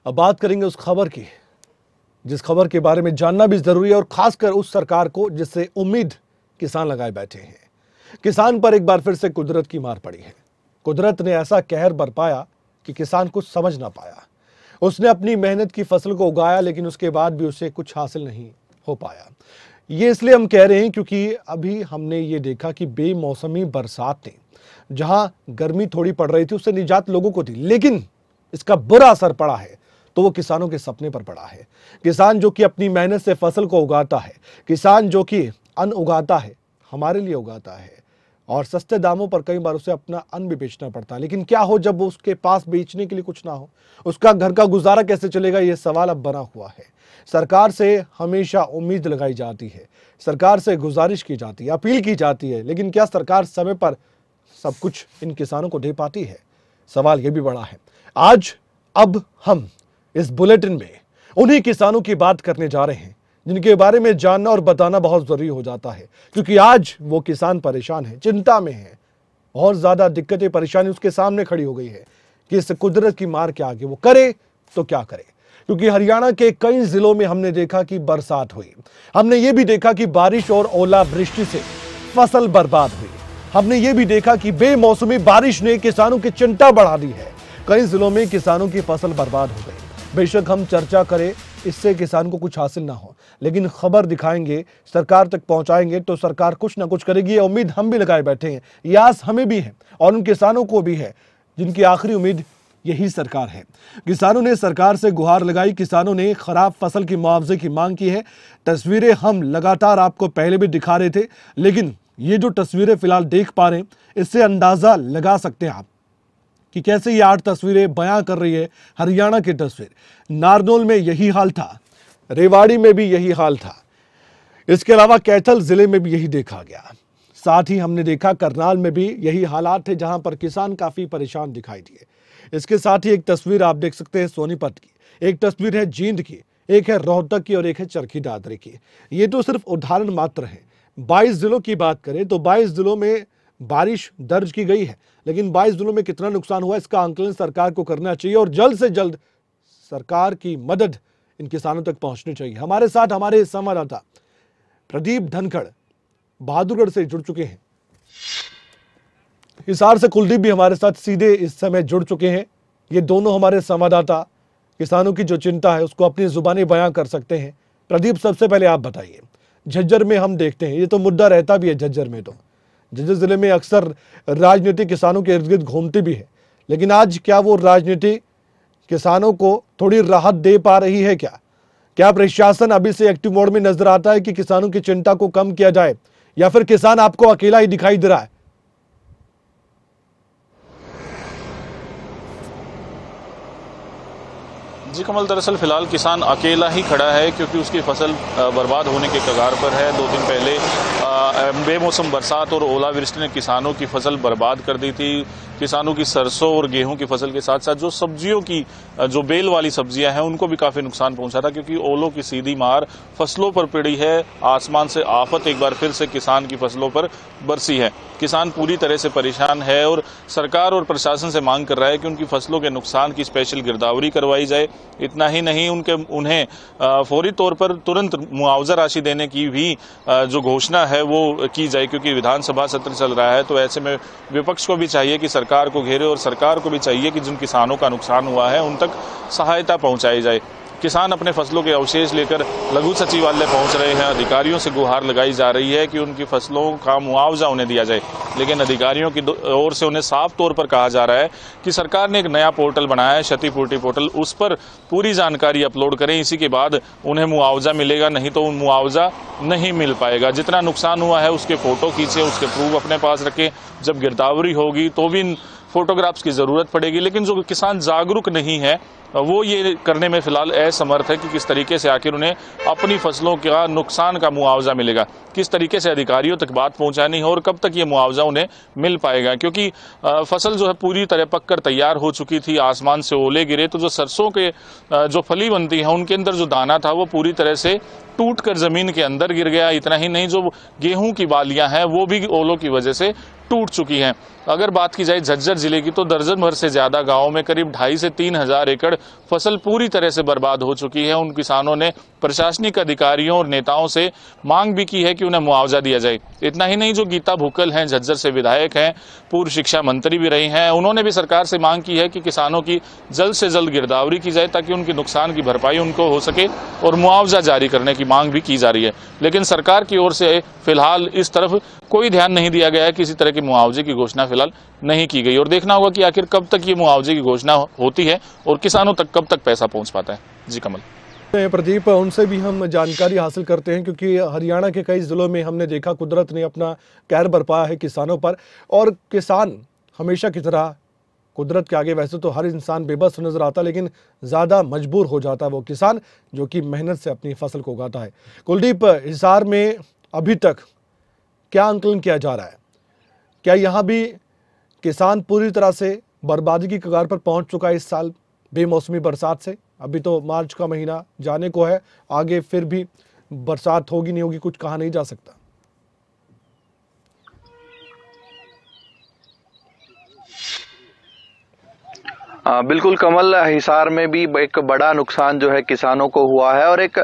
अब बात करेंगे उस खबर की, जिस खबर के बारे में जानना भी जरूरी है, और खासकर उस सरकार को जिससे उम्मीद किसान लगाए बैठे हैं। किसान पर एक बार फिर से कुदरत की मार पड़ी है। कुदरत ने ऐसा कहर बरपाया कि किसान कुछ समझ ना पाया। उसने अपनी मेहनत की फसल को उगाया, लेकिन उसके बाद भी उसे कुछ हासिल नहीं हो पाया। ये इसलिए हम कह रहे हैं क्योंकि अभी हमने ये देखा कि बेमौसमी बरसात ने जहां गर्मी थोड़ी पड़ रही थी उससे निजात लोगों को दी, लेकिन इसका बुरा असर पड़ा है तो वो किसानों के सपने पर पड़ा है। किसान जो कि अपनी मेहनत से फसल को उगाता है, किसान जो कि अन्न उगाता है, हमारे लिए उगाता है, और सस्ते दामों पर कई बार उसे अपना अन्न भी बेचना पड़ता है। लेकिन क्या हो जब उसके पास बेचने के लिए कुछ ना हो? उसका घर का गुजारा कैसे चलेगा? ये सवाल अब बना हुआ है। सरकार से हमेशा उम्मीद लगाई जाती है, सरकार से गुजारिश की जाती है, अपील की जाती है, लेकिन क्या सरकार समय पर सब कुछ इन किसानों को दे पाती है? सवाल यह भी बड़ा है। आज अब हम इस बुलेटिन में उन्हीं किसानों की बात करने जा रहे हैं जिनके बारे में जानना और बताना बहुत जरूरी हो जाता है, क्योंकि आज वो किसान परेशान है, चिंता में है। बहुत ज्यादा दिक्कतें, परेशानी उसके सामने खड़ी हो गई है कि इस कुदरत की मार के आगे वो करे तो क्या करे। क्योंकि हरियाणा के कई जिलों में हमने देखा कि बरसात हुई, हमने ये भी देखा कि बारिश और ओलावृष्टि से फसल बर्बाद हुई, हमने ये भी देखा कि बेमौसमी बारिश ने किसानों की चिंता बढ़ा दी है। कई जिलों में किसानों की फसल बर्बाद हो गई। बेशक हम चर्चा करें, इससे किसान को कुछ हासिल ना हो, लेकिन खबर दिखाएंगे, सरकार तक पहुंचाएंगे तो सरकार कुछ ना कुछ करेगी। ये उम्मीद हम भी लगाए बैठे हैं, ये आस हमें भी है और उन किसानों को भी है जिनकी आखिरी उम्मीद यही सरकार है। किसानों ने सरकार से गुहार लगाई, किसानों ने खराब फसल की मुआवजे की मांग की है। तस्वीरें हम लगातार आपको पहले भी दिखा रहे थे, लेकिन ये जो तस्वीरें फिलहाल देख पा रहे हैं, इससे अंदाजा लगा सकते हैं आप कि कैसे ये 8 तस्वीरें बयां कर रही है हरियाणा की तस्वीर। नारनौल में यही हाल था, रेवाड़ी में भी यही हाल था, इसके अलावा कैथल जिले में भी यही देखा गया। साथ ही हमने देखा करनाल में भी यही हालात थे, जहां पर किसान काफी परेशान दिखाई दिए। इसके साथ ही एक तस्वीर आप देख सकते हैं सोनीपत की, एक तस्वीर है जींद की, एक है रोहतक की और एक है चरखी दादरी की। ये तो सिर्फ उदाहरण मात्र है। 22 जिलों की बात करें तो 22 जिलों में बारिश दर्ज की गई है, लेकिन 22 जिलों में कितना नुकसान हुआ इसका आंकलन सरकार को करना चाहिए और जल्द से जल्द सरकार की मदद इन किसानों तक पहुंचनी चाहिए। हमारे साथ हमारे संवाददाता प्रदीप धनखड़ बहादुरगढ़ से जुड़ चुके हैं, हिसार से कुलदीप भी हमारे साथ सीधे इस समय जुड़ चुके हैं। ये दोनों हमारे संवाददाता किसानों की जो चिंता है उसको अपनी जुबानी बयां कर सकते हैं। प्रदीप, सबसे पहले आप बताइए, झज्जर में हम देखते हैं, ये तो मुद्दा रहता भी है झज्जर में, तो झज्जर जिले में अक्सर राजनीति किसानों के इर्द गिर्द घूमती भी है, लेकिन आज क्या वो राजनीति किसानों को थोड़ी राहत दे पा रही है? क्या प्रशासन अभी से एक्टिव मोड में नजर आता है कि किसानों की चिंता को कम किया जाए, या फिर किसान आपको अकेला ही दिखाई दे रहा है? जी कमल, दरअसल फिलहाल किसान अकेला ही खड़ा है क्योंकि उसकी फसल बर्बाद होने के कगार पर है। 2 दिन पहले बेमौसम बरसात और ओलावृष्टि ने किसानों की फसल बर्बाद कर दी थी। किसानों की सरसों और गेहूं की फसल के साथ साथ जो सब्जियों की जो बेल वाली सब्जियां हैं उनको भी काफी नुकसान पहुंचा था, क्योंकि ओलों की सीधी मार फसलों पर पड़ी है। आसमान से आफत एक बार फिर से किसान की फसलों पर बरसी है। किसान पूरी तरह से परेशान है और सरकार और प्रशासन से मांग कर रहा है कि उनकी फसलों के नुकसान की स्पेशल गिरदावरी करवाई जाए। इतना ही नहीं, उन्हें फौरी तौर पर तुरंत मुआवजा राशि देने की भी जो घोषणा है वो की जाए, क्योंकि विधानसभा सत्र चल रहा है। तो ऐसे में विपक्ष को भी चाहिए कि सरकार को घेरे और सरकार को भी चाहिए कि जिन किसानों का नुकसान हुआ है उन तक सहायता पहुंचाई जाए। किसान अपने फसलों के अवशेष लेकर लघु सचिवालय पहुंच रहे हैं। अधिकारियों से गुहार लगाई जा रही है कि उनकी फसलों का मुआवजा उन्हें दिया जाए, लेकिन अधिकारियों की ओर से उन्हें साफ तौर पर कहा जा रहा है कि सरकार ने एक नया पोर्टल बनाया है, क्षतिपूर्ति पोर्टल, उस पर पूरी जानकारी अपलोड करें, इसी के बाद उन्हें मुआवजा मिलेगा, नहीं तो मुआवजा नहीं मिल पाएगा। जितना नुकसान हुआ है उसके फोटो खींचे, उसके प्रूफ अपने पास रखें। जब गिरदावरी होगी तो भी फोटोग्राफ्स की जरूरत पड़ेगी। लेकिन जो किसान जागरूक नहीं है वो ये करने में फिलहाल असमर्थ है कि किस तरीके से आखिर उन्हें अपनी फसलों का नुकसान का मुआवजा मिलेगा, किस तरीके से अधिकारियों तक बात पहुंचानी है और कब तक ये मुआवजा उन्हें मिल पाएगा। क्योंकि फसल जो है पूरी तरह पककर तैयार हो चुकी थी, आसमान से ओले गिरे तो जो सरसों के जो फली बनती है उनके अंदर जो दाना था वो पूरी तरह से टूट कर जमीन के अंदर गिर गया। इतना ही नहीं, जो गेहूं की बालियां हैं वो भी ओलों की वजह से टूट चुकी हैं। अगर बात की जाए झज्जर जिले की तो दर्जन भर से ज़्यादा गाँव में करीब 2.5 से 3 हज़ार एकड़ फसल पूरी तरह से बर्बाद हो चुकी है। उन किसानों ने प्रशासनिक अधिकारियों और नेताओं से मांग भी की है कि उन्हें मुआवजा दिया जाए। इतना ही नहीं, जो गीता भुक्कल हैं, झज्जर से विधायक हैं, पूर्व शिक्षा मंत्री भी रही हैं, उन्होंने भी सरकार से मांग की है कि किसानों की जल्द से जल्द गिरदावरी की जाए ताकि उनके नुकसान की भरपाई उनको हो सके और मुआवजा जारी करने की मांग भी की जा रही है। लेकिन सरकार की ओर से फिलहाल इस तरफ कोई ध्यान नहीं दिया गया है, किसी तरह की मुआवजे की घोषणा फिलहाल नहीं की गई और देखना होगा कि आखिर कब तक ये मुआवजे की घोषणा होती है और किसानों तक कब तक पैसा पहुंच पाता है। जी कमल। प्रदीप, उनसे भी हम जानकारी हासिल करते हैं क्योंकि हरियाणा के कई जिलों में हमने देखा कुदरत ने अपना कहर बरपाया है किसानों पर, और किसान हमेशा की तरह कुदरत के आगे वैसे तो हर इंसान बेबस नजर आता, लेकिन ज़्यादा मजबूर हो जाता है वो किसान जो कि मेहनत से अपनी फसल को उगाता है। कुलदीप, हिसार में अभी तक क्या आंकलन किया जा रहा है? क्या यहाँ भी किसान पूरी तरह से बर्बादी की कगार पर पहुंच चुका है इस साल बेमौसमी बरसात से? अभी तो मार्च का महीना जाने को है, आगे फिर भी बरसात होगी नहीं होगी कुछ कहा नहीं जा सकता। बिल्कुल कमल, हिसार में भी एक बड़ा नुकसान जो है किसानों को हुआ है और एक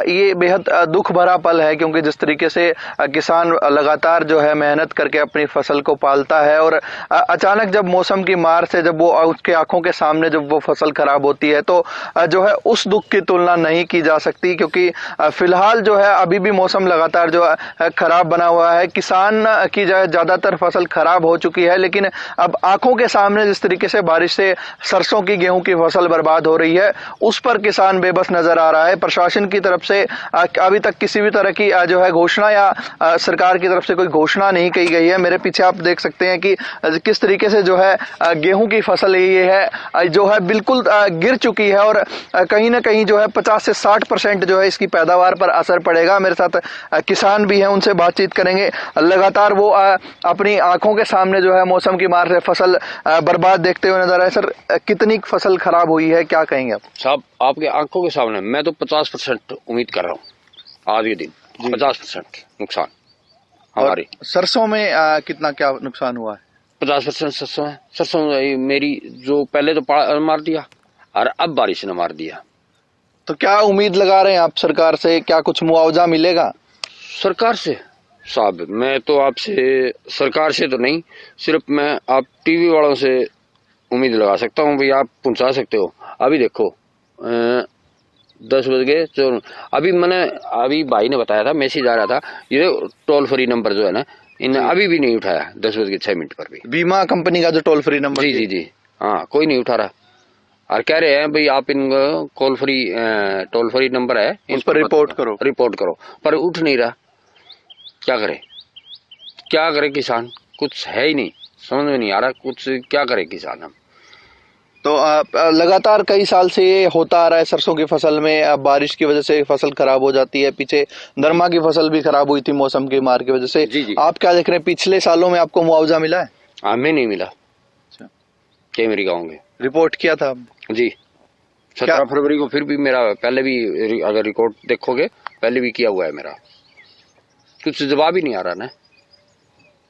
ये बेहद दुख भरा पल है क्योंकि जिस तरीके से किसान लगातार जो है मेहनत करके अपनी फसल को पालता है और अचानक जब मौसम की मार से जब वो उसके आंखों के सामने जब वो फसल खराब होती है तो जो है उस दुख की तुलना नहीं की जा सकती क्योंकि फिलहाल जो है अभी भी मौसम लगातार जो है खराब बना हुआ है। किसान की जो है ज्यादातर फसल खराब हो चुकी है, लेकिन अब आंखों के सामने जिस तरीके से बारिश से सरसों की गेहूं की फसल बर्बाद हो रही है उस पर किसान बेबस नजर आ रहा है। प्रशासन की तरफ से अभी तक किसी भी तरह की जो है घोषणा या सरकार की तरफ से कोई घोषणा नहीं की गई है। मेरे पीछे आप देख सकते हैं कि किस तरीके से जो है गेहूं की फसल ये है जो है बिल्कुल गिर चुकी है और कहीं ना कहीं जो है 50 से 60% जो है इसकी पैदावार पर असर पड़ेगा। मेरे साथ किसान भी हैं, उनसे बातचीत करेंगे। लगातार वो अपनी आंखों के सामने जो है मौसम की मार से फसल बर्बाद देखते हुए नजर आए। सर, कितनी फसल खराब हुई है, क्या कहेंगे आप? साहब, आपके आंखों के सामने मैं तो 50% उम्मीद कर रहा हूँ आज के दिन 50% नुकसान हमारी। सरसों में कितना क्या नुकसान हुआ है? 50% सरसों है। सरसों मेरी जो पहले तो मार दिया और अब बारिश ने मार दिया। तो क्या उम्मीद लगा रहे हैं आप सरकार से, क्या कुछ मुआवजा मिलेगा सरकार से? साहब, मैं तो आपसे सरकार से तो नहीं, सिर्फ मैं आप टीवी वालों से उम्मीद लगा सकता हूँ। भाई आप पहुंचा सकते हो। अभी देखो 10 बज गए, अभी भाई ने बताया था, मैसेज आ रहा था, ये टोल फ्री नंबर जो है ना इन्हें अभी भी नहीं उठाया। 10 बज के 6 मिनट पर भी बीमा कंपनी का जो टोल फ्री नंबर, जी जी जी हाँ, कोई नहीं उठा रहा और कह रहे हैं भाई आप इन टोल फ्री नंबर है इस पर रिपोर्ट करो, पर उठ नहीं रहा। क्या करे किसान? कुछ है ही नहीं, समझ में नहीं आ रहा कुछ क्या करे किसान। हम तो लगातार कई साल से ये होता आ रहा है। सरसों की फसल में बारिश की वजह से फसल खराब हो जाती है। पीछे नरमा की फसल भी खराब हुई थी मौसम की मार की वजह से। जी। आप क्या देख रहे हैं, पिछले सालों में आपको मुआवजा मिला है? हमें नहीं मिला। क्या मेरी गाँव में रिपोर्ट किया था जी 17 फरवरी को, फिर भी मेरा पहले भी अगर रिकॉर्ड देखोगे पहले भी किया हुआ है मेरा। कुछ जवाब ही नहीं आ रहा ना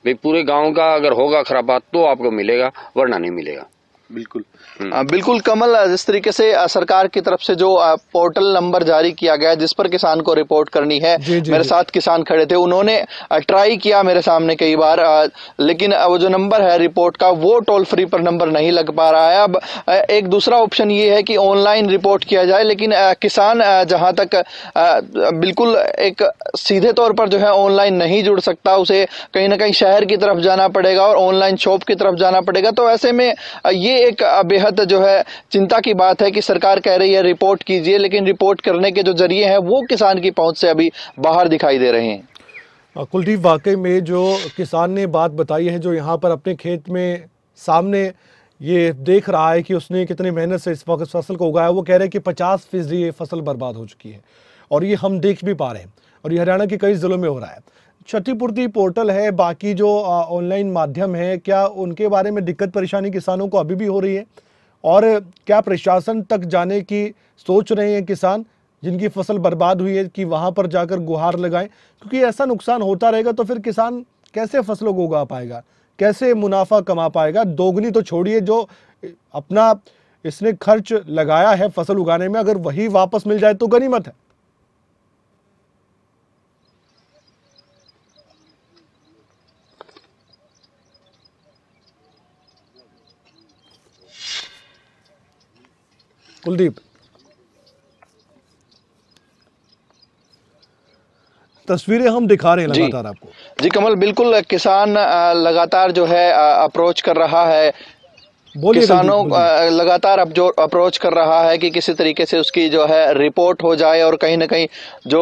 भाई। पूरे गांव का अगर होगा खराबा तो आपको मिलेगा, वरना नहीं मिलेगा। बिल्कुल बिल्कुल कमल, जिस तरीके से सरकार की तरफ से जो पोर्टल नंबर जारी किया गया है जिस पर किसान को रिपोर्ट करनी है, मेरे साथ किसान खड़े थे, उन्होंने ट्राई किया मेरे सामने कई बार, लेकिन वो जो नंबर है रिपोर्ट का वो टोल फ्री पर नंबर नहीं लग पा रहा है। अब एक दूसरा ऑप्शन ये है कि ऑनलाइन रिपोर्ट किया जाए, लेकिन किसान जहां तक बिल्कुल एक सीधे तौर पर जो है ऑनलाइन नहीं जुड़ सकता, उसे कहीं ना कहीं शहर की तरफ जाना पड़ेगा और ऑनलाइन शॉप की तरफ जाना पड़ेगा। तो ऐसे में ये एक बेहद जो है चिंता की बात है कि सरकार कह रही है रिपोर्ट कीजिए, लेकिन रिपोर्ट करने के जो जरिए हैं वो किसान की पहुंच से अभी बाहर दिखाई दे रहे हैं। कुलदीप, वाकई में जो किसान ने बात बताई है, जो यहाँ पर अपने खेत में सामने ये देख रहा है कि उसने कितनी मेहनत से इस वक्त फसल को उगाया, वो कह रहे हैं कि 50% ये फसल बर्बाद हो चुकी है और ये हम देख भी पा रहे हैं और ये हरियाणा के कई जिलों में हो रहा है। क्षतिपूर्ति पोर्टल है, बाकी जो ऑनलाइन माध्यम है, क्या उनके बारे में दिक्कत परेशानी किसानों को अभी भी हो रही है? और क्या प्रशासन तक जाने की सोच रहे हैं किसान जिनकी फसल बर्बाद हुई है कि वहां पर जाकर गुहार लगाएं? क्योंकि ऐसा नुकसान होता रहेगा तो फिर किसान कैसे फसलों को उगा पाएगा? कैसे मुनाफा कमा पाएगा? दोगुनी तो छोड़िए, जो अपना इसने खर्च लगाया है फसल उगाने में, अगर वही वापस मिल जाए तो गनीमत है। कुलदीप, तस्वीरें हम दिखा रहे हैं लगातार आपको। जी कमल, बिल्कुल किसान लगातार जो है अप्रोच कर रहा है, किसानों लगातार अब जो अप्रोच कर रहा है कि किसी तरीके से उसकी जो है रिपोर्ट हो जाए, और कहीं ना कहीं जो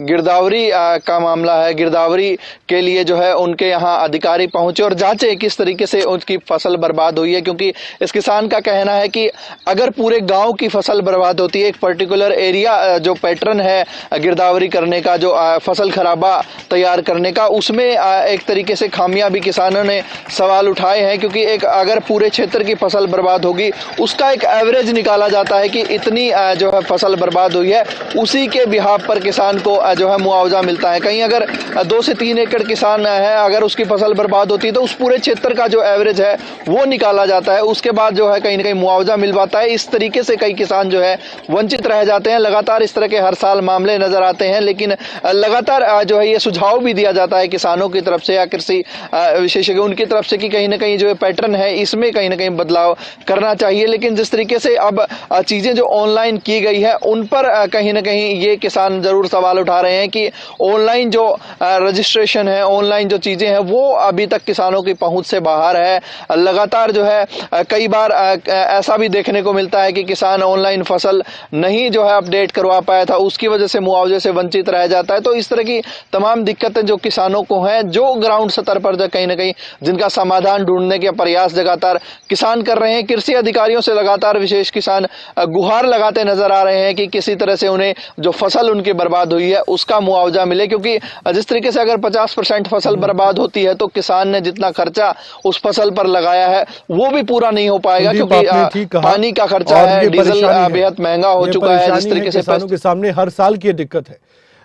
गिरदावरी का मामला है, गिरदावरी के लिए जो है उनके यहाँ अधिकारी पहुंचे और जांचे किस तरीके से उनकी फसल बर्बाद हुई है। क्योंकि इस किसान का कहना है कि अगर पूरे गांव की फसल बर्बाद होती है, एक पर्टिकुलर एरिया जो पैटर्न है गिरदावरी करने का, जो फसल खराबा तैयार करने का, उसमें एक तरीके से खामियां भी किसानों ने सवाल उठाए हैं। क्योंकि एक अगर पूरे क्षेत्र की फसल बर्बाद होगी, उसका एक एवरेज निकाला जाता है कि इतनी जो है फसल बर्बाद हुई है, उसी के बिहाफ पर किसान को जो है मुआवजा मिलता है। कहीं अगर 2 से 3 एकड़ किसान है, अगर उसकी फसल बर्बाद होती है तो उस पूरे क्षेत्र का जो एवरेज है वो निकाला जाता है, उसके बाद जो है कहीं ना कहीं मुआवजा मिल पाता है। इस तरीके से कई किसान जो है वंचित रह जाते हैं। लगातार इस तरह के हर साल मामले नजर आते हैं, लेकिन लगातार जो है ये सुझाव भी दिया जाता है किसानों की तरफ से या कृषि विशेषज्ञ उनकी तरफ से कि कहीं ना कहीं जो पैटर्न है इसमें कहीं ना कहीं बदलाव करना चाहिए। लेकिन जिस तरीके से अब चीजें जो ऑनलाइन की गई है, उन पर कहीं ना कहीं ये किसान जरूर सवाल उठा रहे हैं कि ऑनलाइन जो रजिस्ट्रेशन है, ऑनलाइन जो चीजें हैं, वो अभी तक किसानों की पहुंच से बाहर है। लगातार जो है कई बार ऐसा भी देखने को मिलता है कि किसान ऑनलाइन फसल नहीं जो है अपडेट करवा पाया था, उसकी वजह से मुआवजे से वंचित रह जाता है। तो इस तरह की तमाम दिक्कतें जो किसानों को हैं, जो ग्राउंड स्तर पर जो कहीं ना कहीं जिनका समाधान ढूंढने के प्रयास लगातार किसान कर रहे हैं। कृषि अधिकारियों से लगातार विशेष किसान गुहार लगाते नजर आ रहे हैं कि किसी तरह से उन्हें जो फसल उनकी बर्बाद हुई है उसका मुआवजा मिले। क्योंकि जिस तरीके से अगर 50% फसल बर्बाद होती है तो किसान ने जितना खर्चा उस फसल पर लगाया है वो भी पूरा नहीं हो पाएगा। क्योंकि पानी का खर्चा है, डीजल बेहद महंगा हो चुका है। जिस तरीके से किसानों के सामने हर साल की दिक्कत है,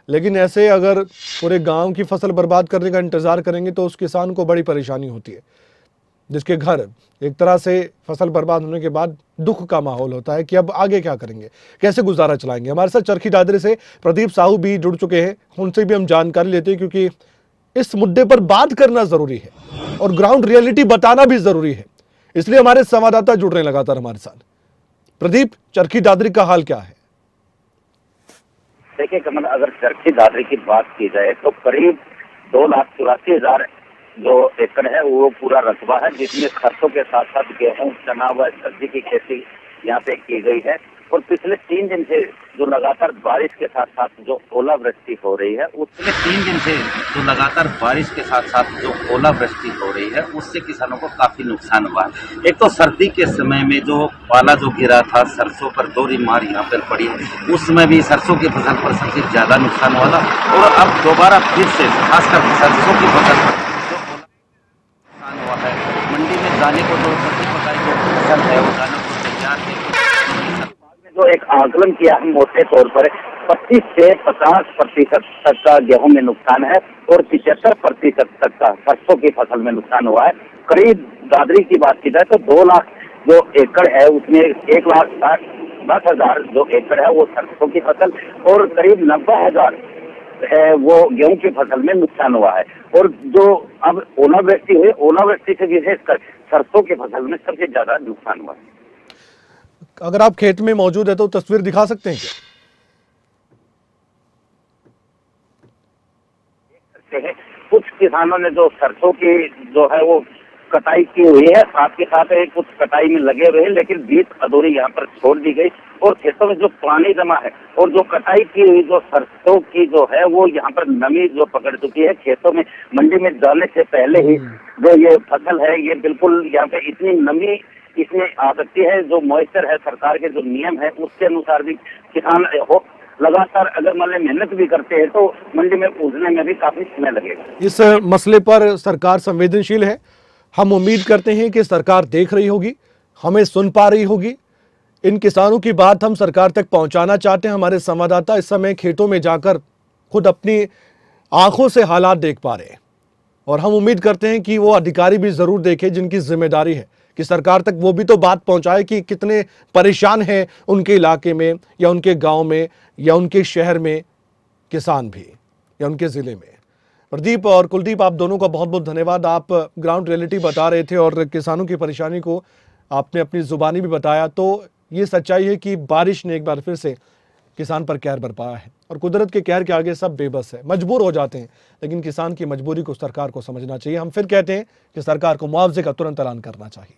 लेकिन ऐसे अगर पूरे गांव की फसल बर्बाद करने का इंतजार करेंगे तो उस किसान को बड़ी परेशानी होती है, जिसके घर एक तरह से फसल बर्बाद होने के बाद दुख का माहौल होता है कि अब आगे क्या करेंगे, कैसे गुजारा चलाएंगे। हमारे साथ चरखी दादरी से प्रदीप साहू भी जुड़ चुके हैं, उनसे भी हम जानकारी लेते हैं, क्योंकि इस मुद्दे पर बात करना जरूरी है और ग्राउंड रियलिटी बताना भी जरूरी है। इसलिए हमारे संवाददाता जुड़ रहे हैं लगातार हमारे साथ। प्रदीप, चरखी दादरी का हाल क्या है? देखिए कमल, अगर चरखी दादरी की बात की जाए तो करीब 2,84,000 जो एकड़ है वो पूरा रकबा है, जिसमें सरसों के साथ साथ गेहूं, चना व सब्जी की खेती यहाँ पे की गई है। और पिछले 3 दिन से जो लगातार बारिश के साथ साथ जो ओलावृष्टि हो रही है, उसमें 3 दिन से जो लगातार बारिश के साथ साथ जो ओलावृष्टि हो रही है, उससे किसानों को काफी नुकसान हुआ है। एक तो सर्दी के समय में जो पाला जो गिरा था सरसों पर, 2 मार यहाँ पर पड़ी, उस समय भी सरसों की फसल पर सबसे ज्यादा नुकसान हुआ था। और अब दोबारा फिर से खासकर सरसों की फसल पर हुआ है। मंडी में जाने को जो सब्जी पकाई जो फसल है वो जाने को तैयार है। जो एक आकलन किया है मोटे तौर पर 25 से 50% तक का गेहूं में नुकसान है और 75% तक का सरसों की फसल में नुकसान हुआ है। करीब दादरी की बात की जाए तो 2 लाख जो एकड़ है उसमें 1,10,000 जो एकड़ है वो सरसों की फसल और करीब 90,000 वो गेहूं की फसल में नुकसान हुआ है। और जो अब ओलावृष्टि हुई, ओलावृष्टि से विशेषकर सरसों की फसल में सबसे ज्यादा नुकसान हुआ है। अगर आप खेत में मौजूद है तो तस्वीर दिखा सकते हैं क्या? कुछ किसानों ने जो सरसों की जो है वो कटाई की हुई है, साथ के साथ कुछ कटाई में लगे हुए हैं, लेकिन बीच अधूरी यहाँ पर छोड़ दी गई और खेतों में जो पानी जमा है और जो कटाई की हुई जो सरसों की जो है वो यहाँ पर नमी जो पकड़ चुकी है। खेतों में मंडी में जाने से पहले ही जो ये फसल है ये बिल्कुल यहाँ पे इतनी नमी इसमें आ सकती है। जो मॉइस्चर है, सरकार के जो नियम है उसके अनुसार भी किसान हो लगातार अगर मान मेहनत भी करते हैं तो मंडी में पहुंचने में भी काफी समय लगेगा। इस मसले पर सरकार संवेदनशील है। हम उम्मीद करते हैं कि सरकार देख रही होगी, हमें सुन पा रही होगी। इन किसानों की बात हम सरकार तक पहुंचाना चाहते हैं। हमारे संवाददाता इस समय खेतों में जाकर खुद अपनी आंखों से हालात देख पा रहे हैं और हम उम्मीद करते हैं कि वो अधिकारी भी जरूर देखें जिनकी जिम्मेदारी है कि सरकार तक वो भी तो बात पहुंचाए कि कितने परेशान हैं उनके इलाके में या उनके गांव में या उनके शहर में किसान भी या उनके जिले में। प्रदीप और कुलदीप, आप दोनों का बहुत बहुत धन्यवाद। आप ग्राउंड रियलिटी बता रहे थे और किसानों की परेशानी को आपने अपनी जुबानी भी बताया। तो ये सच्चाई है कि बारिश ने एक बार फिर से किसान पर कहर बरपाया है और कुदरत के कहर के आगे सब बेबस है, मजबूर हो जाते हैं। लेकिन किसान की मजबूरी को सरकार को समझना चाहिए। हम फिर कहते हैं कि सरकार को मुआवजे का तुरंत ऐलान करना चाहिए।